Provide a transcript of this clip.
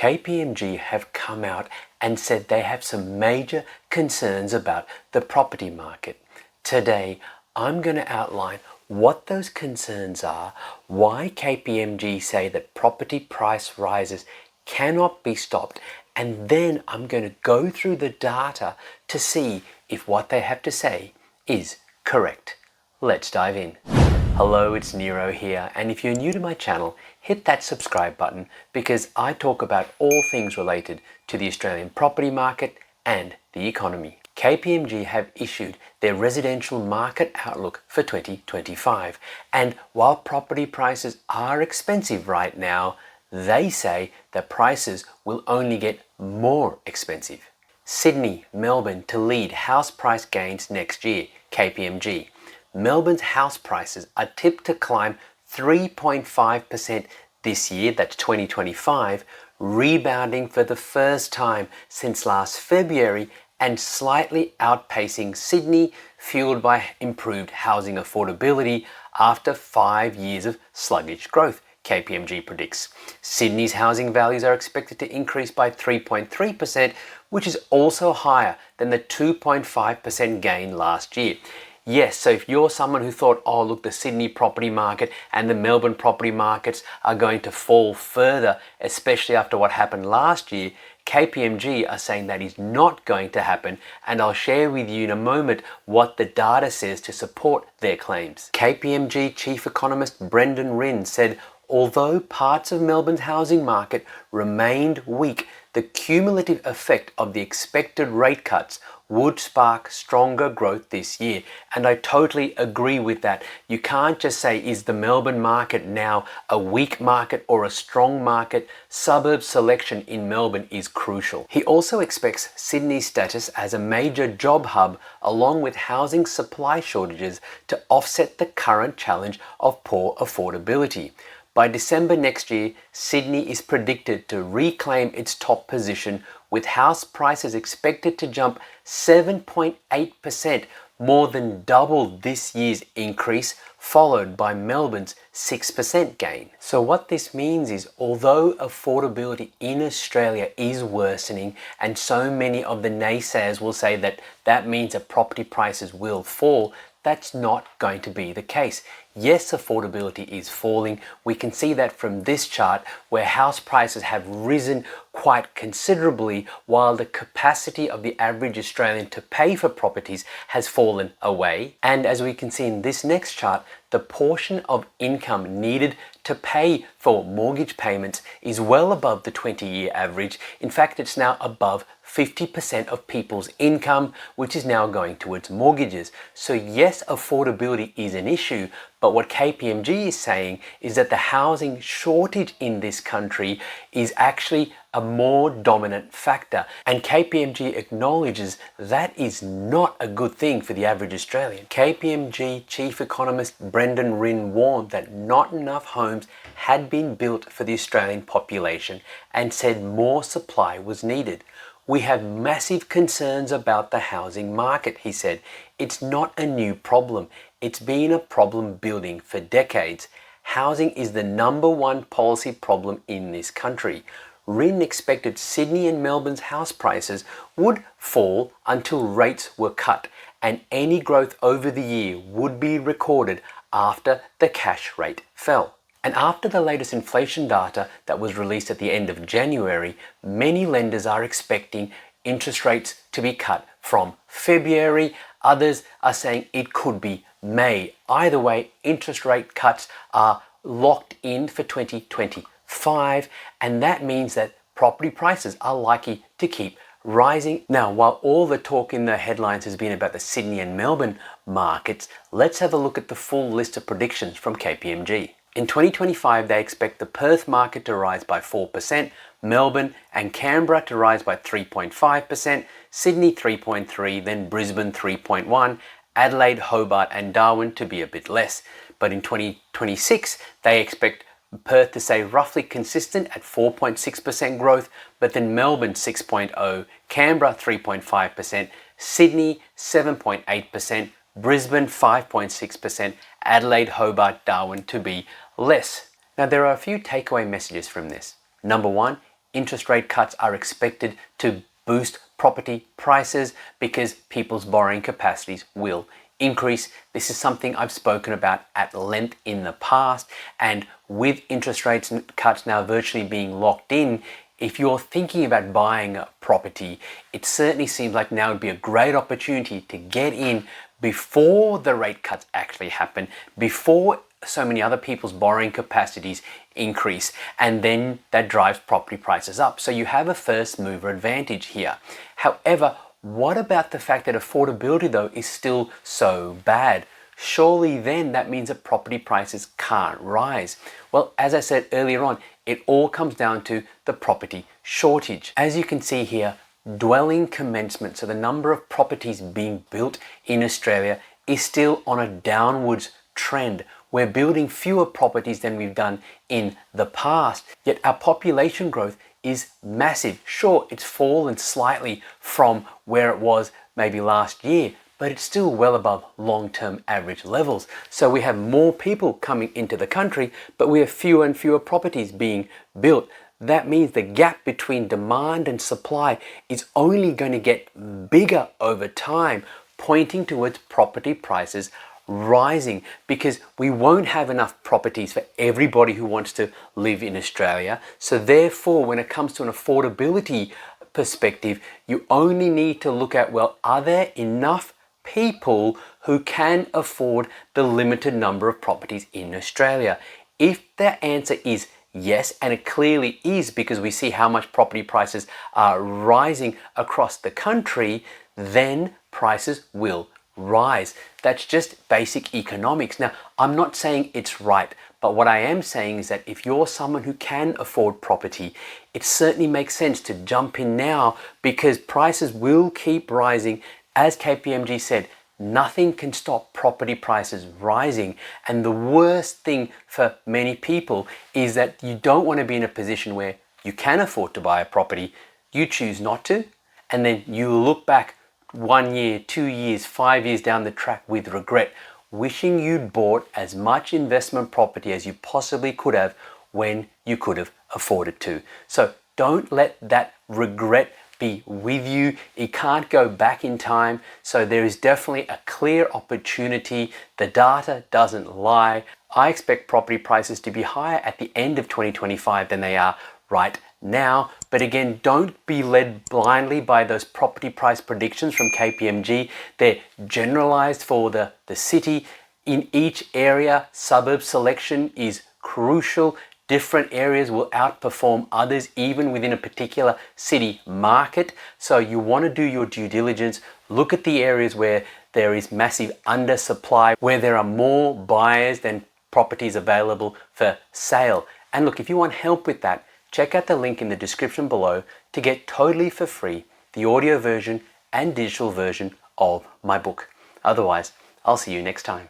KPMG have come out and said they have some major concerns about the property market. Today, I'm going to outline what those concerns are, why KPMG say that property price rises cannot be stopped, and then I'm going to go through the data to see if what they have to say is correct. Let's dive in. Hello, it's Nero here, and if you're new to my channel, hit that subscribe button because I talk about all things related to the Australian property market and the economy. KPMG have issued their residential market outlook for 2025, and while property prices are expensive right now, they say that prices will only get more expensive. Sydney, Melbourne to lead house price gains next year, KPMG. Melbourne's house prices are tipped to climb 3.5% this year, that's 2025, rebounding for the first time since last February and slightly outpacing Sydney, fueled by improved housing affordability after 5 years of sluggish growth, KPMG predicts. Sydney's housing values are expected to increase by 3.3%, which is also higher than the 2.5% gain last year. Yes, so if you're someone who thought, oh look, the Sydney property market and the Melbourne property markets are going to fall further, especially after what happened last year, KPMG are saying that is not going to happen, and I'll share with you in a moment what the data says to support their claims. KPMG Chief Economist Brendan Rinn said, although parts of Melbourne's housing market remained weak, the cumulative effect of the expected rate cuts would spark stronger growth this year. And I totally agree with that. You can't just say, is the Melbourne market now a weak market or a strong market? Suburb selection in Melbourne is crucial. He also expects Sydney's status as a major job hub, along with housing supply shortages, to offset the current challenge of poor affordability. By December next year, Sydney is predicted to reclaim its top position, with house prices expected to jump 7.8%, more than double this year's increase, followed by Melbourne's 6% gain. So what this means is, although affordability in Australia is worsening, and so many of the naysayers will say that that means that property prices will fall, that's not going to be the case. Yes, affordability is falling. We can see that from this chart, where house prices have risen quite considerably while the capacity of the average Australian to pay for properties has fallen away. And as we can see in this next chart, the portion of income needed to pay for mortgage payments is well above the 20-year average. In fact, it's now above 50% of people's income, which is now going towards mortgages. So yes, affordability is an issue, but what KPMG is saying is that the housing shortage in this country is actually a more dominant factor. And KPMG acknowledges that is not a good thing for the average Australian. KPMG Chief Economist Brendan Rinn warned that not enough homes had been built for the Australian population and said more supply was needed. We have massive concerns about the housing market, he said. It's not a new problem. It's been a problem building for decades. Housing is the #1 policy problem in this country. Rinn expected Sydney and Melbourne's house prices would fall until rates were cut, and any growth over the year would be recorded after the cash rate fell. And after the latest inflation data that was released at the end of January, many lenders are expecting interest rates to be cut from February. Others are saying it could be May. Either way, interest rate cuts are locked in for 2025, and that means that property prices are likely to keep rising. Now, while all the talk in the headlines has been about the Sydney and Melbourne markets, let's have a look at the full list of predictions from KPMG. In 2025, they expect the Perth market to rise by 4%, Melbourne and Canberra to rise by 3.5%, Sydney 3.3%, then Brisbane 3.1%, Adelaide, Hobart and Darwin to be a bit less. But in 2026, they expect Perth to stay roughly consistent at 4.6% growth, but then Melbourne 6.0%, Canberra 3.5%, Sydney 7.8%, Brisbane 5.6%, Adelaide, Hobart, Darwin to be less. Now there are a few takeaway messages from this. Number one, interest rate cuts are expected to boost property prices because people's borrowing capacities will increase. This is something I've spoken about at length in the past, and with interest rates cuts now virtually being locked in, if you're thinking about buying a property, it certainly seems like now would be a great opportunity to get in before the rate cuts actually happen, before so many other people's borrowing capacities increase, and then that drives property prices up. So you have a first mover advantage here. However, what about the fact that affordability though is still so bad? Surely then that means that property prices can't rise. Well, as I said earlier on, it all comes down to the property shortage. As you can see here, dwelling commencement, so the number of properties being built in Australia, is still on a downwards trend. We're building fewer properties than we've done in the past, yet our population growth is massive. Sure, it's fallen slightly from where it was maybe last year, but it's still well above long-term average levels. So we have more people coming into the country, but we have fewer and fewer properties being built. That means the gap between demand and supply is only going to get bigger over time, pointing towards property prices rising, because we won't have enough properties for everybody who wants to live in Australia. So therefore, when it comes to an affordability perspective, you only need to look at, well, are there enough people who can afford the limited number of properties in Australia? If the answer is yes, and it clearly is because we see how much property prices are rising across the country, then prices will rise. That's just basic economics. Now, I'm not saying it's right, but what I am saying is that if you're someone who can afford property, it certainly makes sense to jump in now, because prices will keep rising. As KPMG said, nothing can stop property prices rising. And the worst thing for many people is that you don't want to be in a position where you can afford to buy a property, you choose not to, and then you look back 1 year, 2 years, 5 years down the track with regret, wishing you'd bought as much investment property as you possibly could have when you could have afforded to. So don't let that regret be with you. It can't go back in time. So there is definitely a clear opportunity. The data doesn't lie. I expect property prices to be higher at the end of 2025 than they are right now. But again, don't be led blindly by those property price predictions from KPMG. They're generalized for the city. In each area, suburb selection is crucial. Different areas will outperform others, even within a particular city market. So you want to do your due diligence. Look at the areas where there is massive undersupply, where there are more buyers than properties available for sale. And look, if you want help with that, check out the link in the description below to get totally for free the audio version and digital version of my book. Otherwise, I'll see you next time.